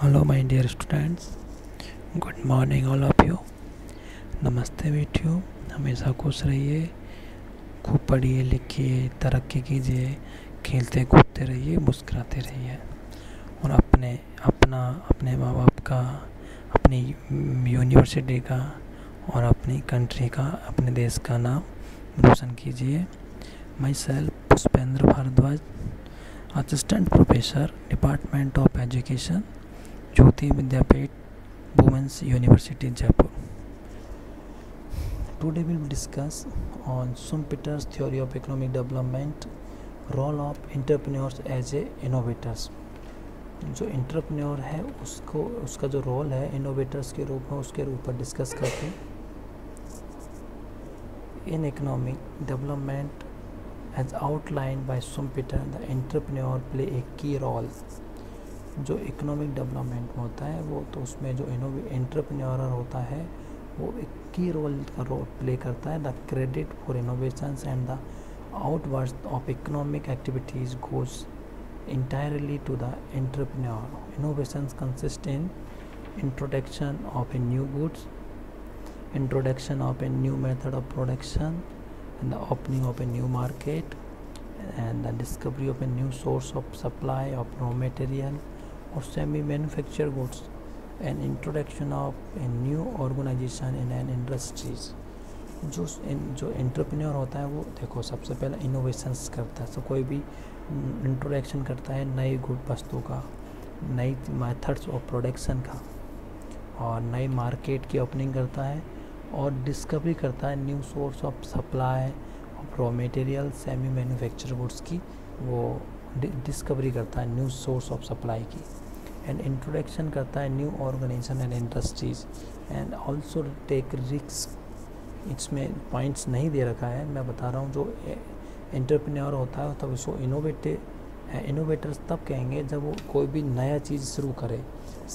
Hello my dear students, good morning all of you. नमस्ते बेटियों, हमेशा खुश रहिए, खूब पढ़िए लिखिए, तरक्की कीजिए, खेलते कूदते रहिए, मुस्कुराते रहिए और अपने माँ बाप का, अपनी यूनिवर्सिटी का और अपनी कंट्री का, अपने देश का नाम रोशन कीजिए। Myself Pushpendra Bhardwaj, assistant professor, department of education, Jyoti Vidyapeeth, Women's University, Jaipur. Today we will discuss on Schumpeter's theory of economic development, role of entrepreneurs as a innovators. जो इंटरप्रेन्योर है उसका जो रोल है इनोवेटर्स के रूप में, उसके ऊपर डिस्कस करते हैं। In economic development as outlined by Schumpeter, the entrepreneur play a key role. जो इकोनॉमिक डेवलपमेंट होता है वो तो उसमें जो एंटरप्रेन्योर होता है वो एक की रोल प्ले करता है। The credit for innovations and the outwards of economic activities goes entirely to the entrepreneur. Innovations consist in introduction of a new goods, introduction of a new method of production, and the opening of a new market, and the discovery of a new source of supply of raw material or semi-manufactured goods, and introduction of a new organization in an industries. जो entrepreneur होता है वो देखो सबसे पहले innovations करता है। तो कोई भी इंट्रोडक्शन करता है नई गुड वस्तु का, नई मेथड्स ऑफ प्रोडक्शन का, और नई मार्केट की ओपनिंग करता है, और डिस्कवरी करता है new source of supply of raw material, semi manufacture goods की वो डिस्कवरी करता है, न्यू सोर्स ऑफ सप्लाई की, एंड इंट्रोडक्शन करता है new organisation and industries, and also take risk. इसमें पॉइंट्स नहीं दे रखा है, मैं बता रहा हूँ। जो एंटरप्रेन्योर होता है तब उसको इनोवेटर्स तब कहेंगे जब वो कोई भी नया चीज़ शुरू करे।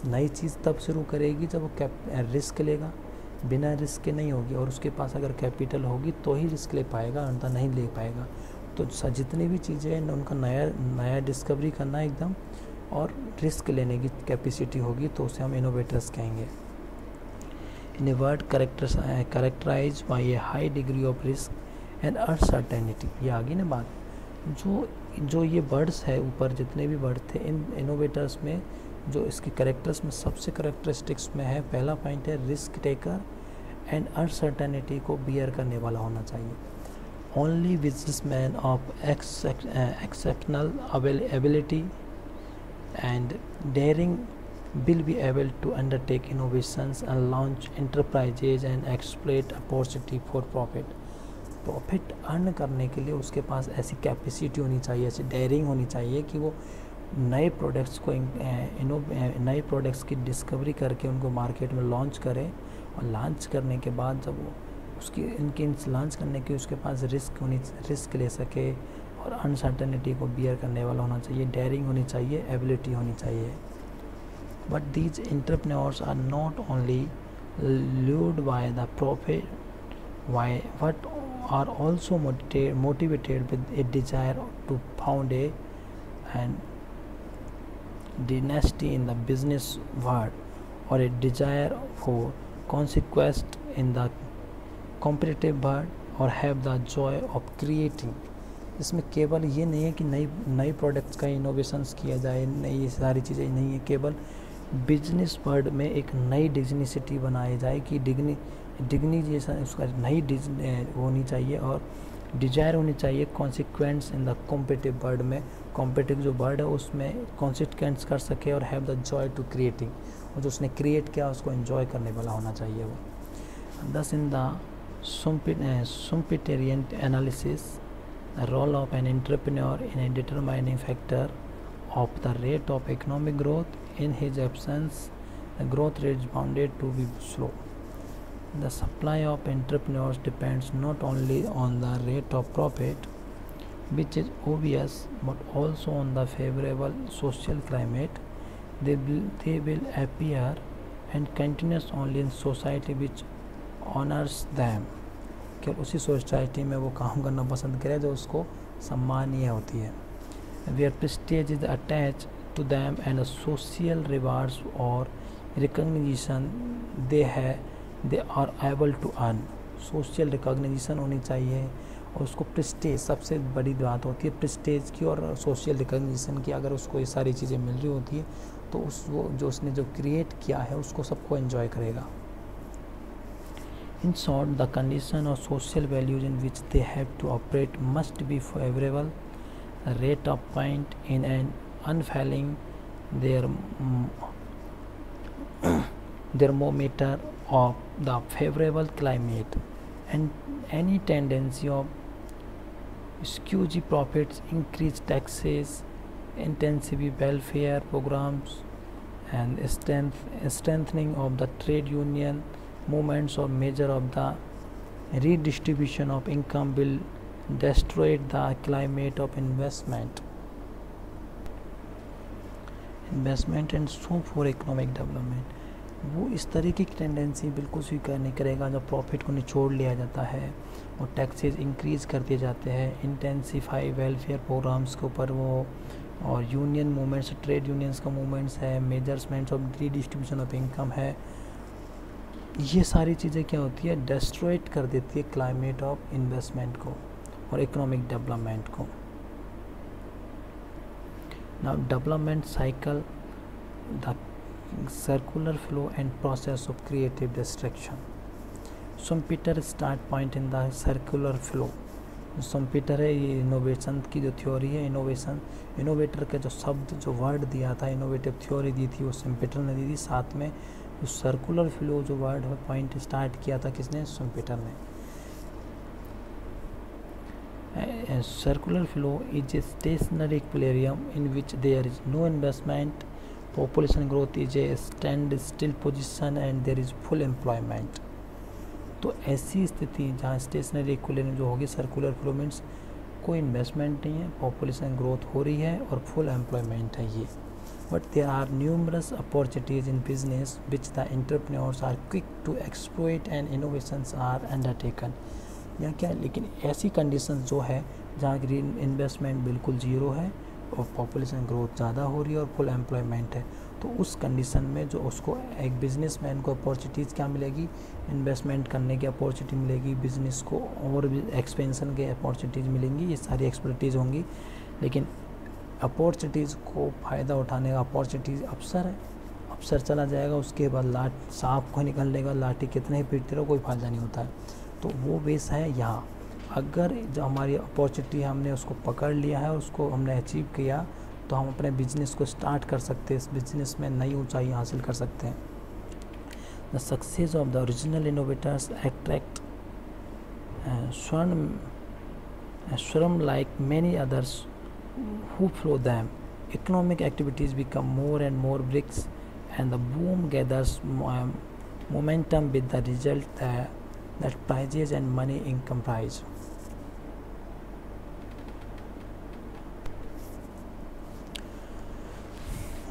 नई चीज़ तब शुरू करेगी जब वो रिस्क लेगा, बिना रिस्क के नहीं होगी, और उसके पास अगर कैपिटल होगी तो ही रिस्क ले पाएगा, अन्यथा नहीं ले पाएगा। तो जितनी भी चीज़ें हैं उनका नया डिस्कवरी करना एकदम, और रिस्क लेने की कैपेसिटी होगी तो उसे हम इनोवेटर्स कहेंगे। In a word characterized by a high degree of risk and uncertainty। ये आगे ना बात, जो ये वर्ड्स है ऊपर जितने भी वर्ड थे इन इनोवेटर्स में, जो इसके कैरेक्टर्स में सबसे कैरेक्टरिस्टिक्स में है, पहला पॉइंट है रिस्क टेकर एंड अनसर्टेनिटी को बियर करने वाला होना चाहिए। Only businessman of exceptional ability and daring will be able to undertake innovations and launch enterprises and exploit opportunity for profit। Profit earn करने के लिए उसके पास ऐसी कैपेसिटी होनी चाहिए, ऐसी डेयरिंग होनी चाहिए कि वो नए प्रोडक्ट्स को नए प्रोडक्ट्स की डिस्कवरी करके उनको मार्केट में लॉन्च करे, और लॉन्च करने के बाद जब वो इनके लॉन्च करने की उसके पास रिस्क ले सके, और अनसर्टेनिटी को बियर करने वाला होना चाहिए, डेयरिंग होनी चाहिए, एबिलिटी होनी चाहिए। But these entrepreneurs are not only lured by the profit, but are also motivated with a desire to found and dynasty in the business world, or a desire for conquest in the competitive world, or have the joy of creating। इसमें केवल ये नहीं है कि नई products का innovations किया जाए, नई सारी चीज़ें नहीं है, केवल बिजनेस वर्ल्ड में एक नई डिग्निसिटी बनाई जाए कि डिग्निजेशन उसका नई होनी चाहिए, और डिजायर होनी चाहिए consequence in the competitive world में। कॉम्पिटिटिव जो वर्ल्ड है उसमें कॉन्सिक्वेंस कर सके, और have the joy to creating, और जो उसने क्रिएट किया उसको एंजॉय करने वाला होना चाहिए वो। दस in the Schumpeterian analysis, the role of an entrepreneur in a determining factor of the rate of economic growth. In his absence, the growth rate is bounded to be slow. The supply of entrepreneurs depends not only on the rate of profit, which is obvious, but also on the favorable social climate. They will appear and continue only in society which honors them। केवल उसी society में वो काम करना पसंद करे जो उसको सम्मानीय होती है। Where prestige is attached to them and a social rewards or recognition they are able to earn. Social recognition होनी चाहिए और उसको प्रेस्टेज, सबसे बड़ी बात होती है प्रेस्टेज की और सोशल रिकॉग्निशन की। अगर उसको ये सारी चीज़ें मिल रही होती है तो वो जो उसने जो क्रिएट किया है उसको सबको एंजॉय करेगा। In short, the condition of social values in which they have to operate must be favorable. The rate of point in an unfailing their thermometer of the favorable climate, and any tendency of squeeze profits, increase taxes, intensive welfare programs, and strengthening of the trade union movements or measure of the redistribution of income will destroy the climate of investment and scope for economic development. वो इस तरीके की tendency बिल्कुल स्वीकार नहीं करेगा जब profit को निचोड़ लिया जाता है और टैक्सेस इंक्रीज़ कर दिए जाते हैं, इंटेंसिफाई वेलफेयर प्रोग्राम्स के ऊपर वो, और यूनियन मूवमेंट्स, ट्रेड यूनियंस का मूवमेंट्स है, measurements of redistribution of income है। ये सारी चीज़ें क्या होती है, डिस्ट्रॉयड कर देती है क्लाइमेट ऑफ इन्वेस्टमेंट को और इकोनॉमिक डेवलपमेंट को। Now development cycle, the circular flow and process of creative destruction. Schumpeter start point in the circular flow. Schumpeter है, ये इनोवेशन की जो थ्योरी है, इनोवेटर का जो शब्द, जो वर्ड दिया था, इनोवेटिव थ्योरी दी थी वो Schumpeter ने दी थी। साथ में जो सर्कुलर फ्लो जो वर्ड है पॉइंट स्टार्ट किया था किसने, Schumpeter ने। Circular flow is a stationary equilibrium in which there is no investment, population growth is a stand still position and there is full employment। तो ऐसी स्थिति जहाँ स्टेशनरी इक्विलिब्रियम जो होगी, सर्कुलर फ्लो मीन्स कोई इन्वेस्टमेंट नहीं है, पॉपुलेशन ग्रोथ हो रही है और फुल एम्प्लॉयमेंट है ये। But there are numerous opportunities in business which the entrepreneurs are quick to exploit and innovations are undertaken. या क्या, लेकिन ऐसी कंडीशन जो है जहाँ की इन्वेस्टमेंट बिल्कुल ज़ीरो है और पॉपुलेशन ग्रोथ ज़्यादा हो रही है और फुल एम्प्लॉयमेंट है, तो उस कंडीशन में जो उसको एक बिजनेसमैन को अपॉर्चुनिटीज़ क्या मिलेगी, इन्वेस्टमेंट करने की अपॉर्चुनिटी मिलेगी, बिजनेस को और भी एक्सपेंशन के अपॉर्चुनिटीज़ मिलेंगी, ये सारी एक्सपर्टीज़ होंगी। लेकिन अपॉर्चुनिटीज़ को फ़ायदा उठाने का अपॉर्चुनिटीज़ अवसर है, अवसर चला जाएगा, उसके बाद सांप को निकल लेगा, लाठी कितने ही पीटते रहो कोई फ़ायदा नहीं होता है। तो वो बेस है यहाँ। अगर जो हमारी अपॉर्चुनिटी हमने उसको पकड़ लिया है, उसको हमने अचीव किया, तो हम अपने बिजनेस को स्टार्ट कर सकते हैं, इस बिजनेस में नई ऊंचाई हासिल कर सकते हैं। The success of the original innovators attract swarm like many others who follow them. Economic activities become more and more bricks and the boom gathers momentum with the result that prices and money income rise.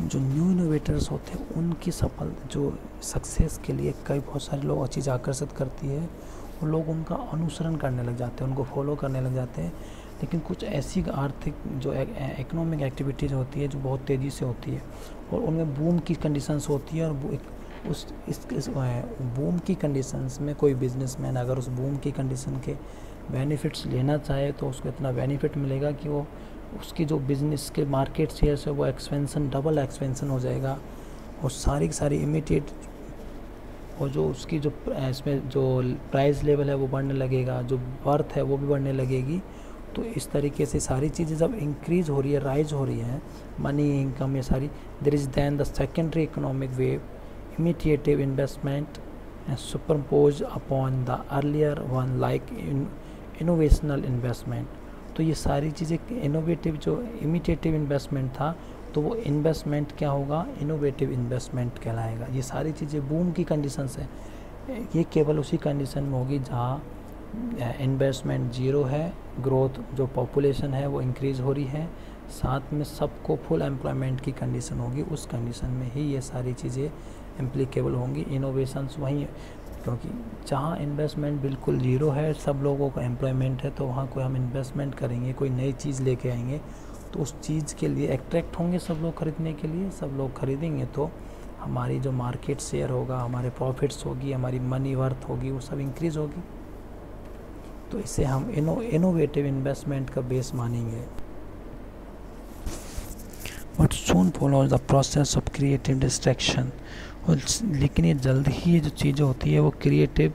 जो new innovators होते हैं उनकी सफल जो success के लिए कई बहुत सारे लोग चीज़ आकर्षित करती है, वो लोग उनका अनुसरण करने लग जाते हैं, उनको फॉलो करने लग जाते हैं। लेकिन कुछ ऐसी आर्थिक जो इकोनॉमिक एक्टिविटीज़ होती है जो बहुत तेज़ी से होती है और उनमें बूम की कंडीशंस होती है, और इस बूम की कंडीशंस में कोई बिजनेसमैन अगर उस बूम की कंडीशन के बेनिफिट्स लेना चाहे तो उसको इतना बेनिफिट मिलेगा कि वो उसकी जो बिज़नेस के मार्केट शेयर्स है वो एक्सपेंसन, डबल एक्सपेंसन हो जाएगा और सारी की सारी इमीडिएट, और जो उसकी जो इसमें जो प्राइस लेवल है वो बढ़ने लगेगा, जो वर्थ है वो भी बढ़ने लगेगी। तो इस तरीके से सारी चीज़ें जब इंक्रीज़ हो रही है, राइज हो रही है, मनी इनकम ये सारी, there is then the secondary economic wave, imitative investment and superpose upon the earlier one like innovational investment. तो ये सारी चीज़ें इनोवेटिव जो इमीडिएटिव इन्वेस्टमेंट था, तो वो इन्वेस्टमेंट क्या होगा, इनोवेटिव इन्वेस्टमेंट कहलाएगा। ये सारी चीज़ें बूम की कंडीशंस है, ये केवल उसी कंडीशन में होगी जहाँ इन्वेस्टमेंट ज़ीरो है, ग्रोथ जो पॉपुलेशन है वो इंक्रीज़ हो रही है, साथ में सबको फुल एम्प्लॉयमेंट की कंडीशन होगी। उस कंडीशन में ही ये सारी चीज़ें एप्लीकेबल होंगी। इनोवेशंस वहीं, क्योंकि जहाँ इन्वेस्टमेंट बिल्कुल ज़ीरो है, सब लोगों का एम्प्लॉयमेंट है, तो वहाँ कोई हम इन्वेस्टमेंट करेंगे, कोई नई चीज़ लेके आएंगे तो उस चीज़ के लिए अट्रैक्ट होंगे सब लोग खरीदने के लिए, सब लोग खरीदेंगे तो हमारी जो मार्केट शेयर होगा, हमारे प्रॉफिट्स होगी, हमारी मनी वर्थ होगी, वो सब इंक्रीज़ होगी। तो इसे हम इनोवेटिव इन्वेस्टमेंट का बेस मानेंगे। But soon follows the process of creative distraction, लेकिन ये जल्द ही ये जो चीज़ें होती है वो क्रिएटिव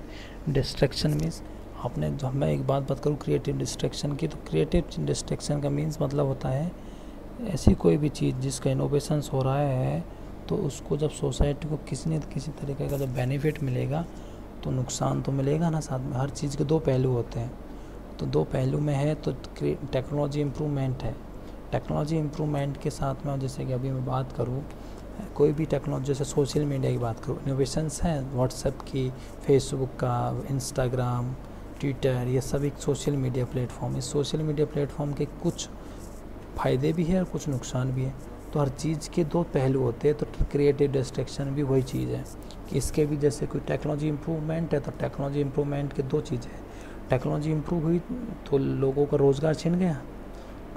डिस्ट्रैक्शन मीन्स, आपने जो मैं एक बात करूँ क्रिएटिव डिस्ट्रैक्शन की, तो क्रिएटिव डिस्ट्रैक्शन का मीन्स मतलब होता है ऐसी कोई भी चीज़ जिसका इनोवेशंस हो रहा है, तो उसको जब सोसाइटी को किसी न किसी तरीके का जब बेनिफिट मिलेगा तो नुकसान तो मिलेगा ना साथ में। हर चीज़ के दो पहलू होते हैं, तो दो पहलू में है तो टेक्नोलॉजी इम्प्रूवमेंट है। टेक्नोलॉजी इम्प्रूवमेंट के साथ में जैसे कि अभी मैं बात करूँ कोई भी टेक्नोलॉजी, जैसे सोशल मीडिया की बात करूँ, इनोवेशंस हैं व्हाट्सएप की, फेसबुक का, इंस्टाग्राम, ट्विटर, ये सब एक सोशल मीडिया प्लेटफॉर्म। इस सोशल मीडिया प्लेटफॉर्म के कुछ फ़ायदे भी है और कुछ नुकसान भी है। तो हर चीज़ के दो पहलू होते हैं, तो क्रिएटिव डिस्ट्रैक्शन भी वही चीज़ है कि इसके भी जैसे कोई टेक्नोलॉजी इम्प्रूवमेंट है, तो टेक्नोलॉजी इम्प्रूवमेंट के दो चीज़ें हैं। टेक्नोलॉजी इम्प्रूव हुई तो लोगों का रोज़गार छिन गया,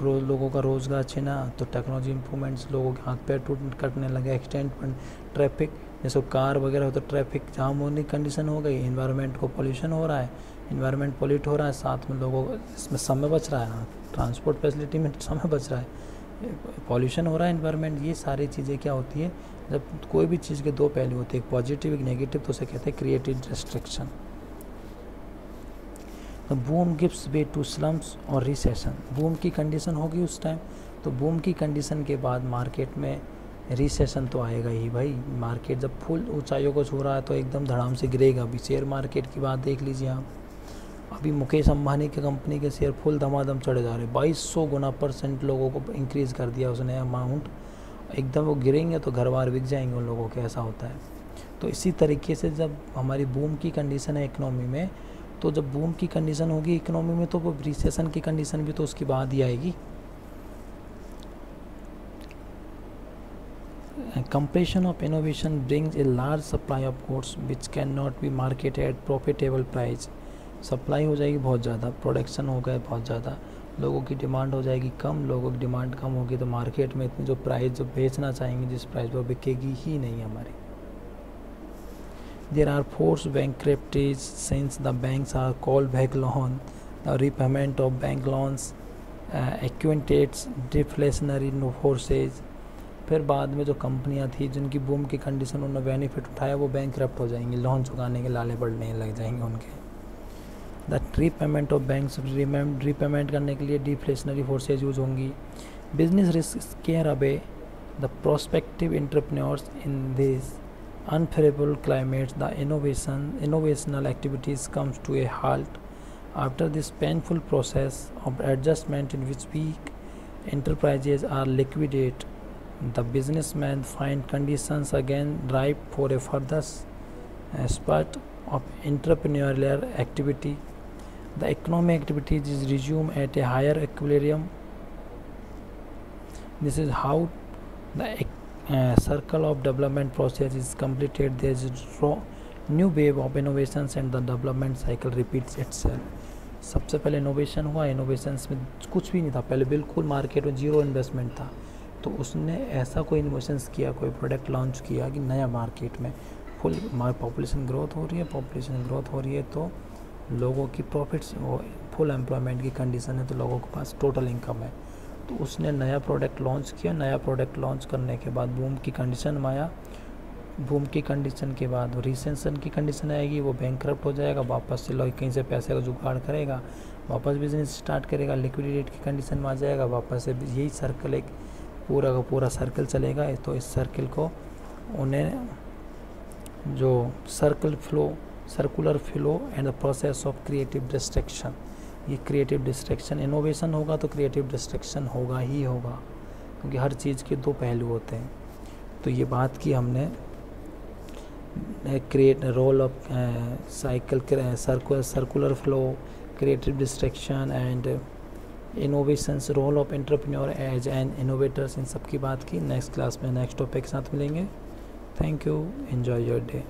लोगों का रोज़गार छिना तो टेक्नोलॉजी इम्प्रूवमेंट्स लोगों के हाथ पैर कटने लगे, एक्सटेंड ट्रैफिक जैसे कार वगैरह हो तो ट्रैफिक जाम होने की कंडीशन हो गई, इन्वायरमेंट को पोल्यूशन हो रहा है, इन्वायरमेंट पोल्यूट हो रहा है, साथ में लोगों को इसमें समय बच रहा है ना, ट्रांसपोर्ट फैसिलिटी में समय बच रहा है, पॉल्यूशन हो रहा है इन्वायरमेंट। ये सारी चीज़ें क्या होती है, जब कोई भी चीज़ के दो पहलू होते हैं, एक पॉजिटिव एक नेगेटिव, तो उसे कहते हैं क्रिएटिव डिस्ट्रैक्शन। तो boom gives way to slums और रिसेशन, बूम की कंडीशन होगी उस टाइम, तो बूम की कंडीशन के बाद मार्केट में रिसेशन तो आएगा ही भाई। मार्केट जब फुल ऊंचाइयों को छू रहा है तो एकदम धड़ाम से गिरेगा। अभी शेयर मार्केट की बात देख लीजिए आप, अभी मुकेश अंबानी की कंपनी के शेयर फुल धमाधम चढ़े जा रहे हैं, 2200 गुना % लोगों को इंक्रीज़ कर दिया उसने अमाउंट, एकदम वो गिरेंगे तो घर बार बिक जाएंगे उन लोगों के, ऐसा होता है। तो इसी तरीके से जब हमारी बूम की कंडीशन है इकोनॉमी में, तो जब बूम की कंडीशन होगी इकोनॉमी में तो वो रिसेशन की कंडीशन भी तो उसकी बाद ही आएगी। Completion of innovation brings a large supply of goods which cannot be marketed at profitable price. Supply हो जाएगी बहुत ज़्यादा, प्रोडक्शन हो गया बहुत ज़्यादा, लोगों की डिमांड हो जाएगी कम, लोगों की डिमांड कम होगी तो मार्केट में इतनी जो प्राइस जो बेचना चाहेंगे जिस प्राइस पर बिकेगी ही नहीं हमारी। There are forced bankruptcies since the banks are called back loan. The repayment of bank loans accentuates deflationary forces. फिर बाद में जो कंपनियां थी जिनकी बूम की कंडीशन उन्होंने बेनिफिट उठाया वो बैंकक्रप्ट हो जाएंगी, लोन चुकाने के लाले पड़ने लग जाएंगे उनके। The repayment of banks, repayment करने के लिए डिफ्लेशनरी फोर्सेज यूज होंगी। Business risk square away the prospective entrepreneurs in this unfavorable climates. The innovational activities comes to a halt after this painful process of adjustment in which weak enterprises are liquidated. The businessmen find conditions again ripe for a further spurt of entrepreneurial activity. The economic activities is resumed at a higher equilibrium. This is how the circle of development process is completed. There is a new wave of innovations and the development cycle repeats itself. सबसे पहले innovation हुआ, innovations में कुछ भी नहीं था, पहले बिल्कुल मार्केट में जीरो इन्वेस्टमेंट था, तो उसने ऐसा कोई इनोवेशंस किया, कोई प्रोडक्ट लॉन्च किया कि नया मार्केट में फुल पॉपुलेशन ग्रोथ हो रही है, पॉपुलेशन ग्रोथ हो रही है तो लोगों की प्रॉफिट्स, फुल एम्प्लॉयमेंट की कंडीशन है तो लोगों के पास टोटल इनकम है, तो उसने नया प्रोडक्ट लॉन्च किया। नया प्रोडक्ट लॉन्च करने के बाद बूम की कंडीशन में आया, बूम की कंडीशन के बाद रिसेशन की कंडीशन आएगी, वो बैंकक्रप्ट हो जाएगा, वापस से लोग कहीं से पैसे का जुगाड़ करेगा, वापस बिजनेस स्टार्ट करेगा, लिक्विडिटी की कंडीशन में आ जाएगा, वापस से यही सर्कल एक पूरा का पूरा सर्कल चलेगा। तो इस सर्कल को उन्हें जो circular flow and the process of creative distraction, ये क्रिएटिव डिस्ट्रैक्शन, इनोवेशन होगा तो क्रिएटिव डिस्ट्रैक्शन होगा ही होगा, क्योंकि हर चीज़ के दो पहलू होते हैं। तो ये बात की हमने create role of cycle, circular flow, creative destruction and innovations, role of entrepreneur as an innovators, इन सब की बात की। नेक्स्ट क्लास में नेक्स्ट टॉपिक के साथ मिलेंगे। Thank you, enjoy your day.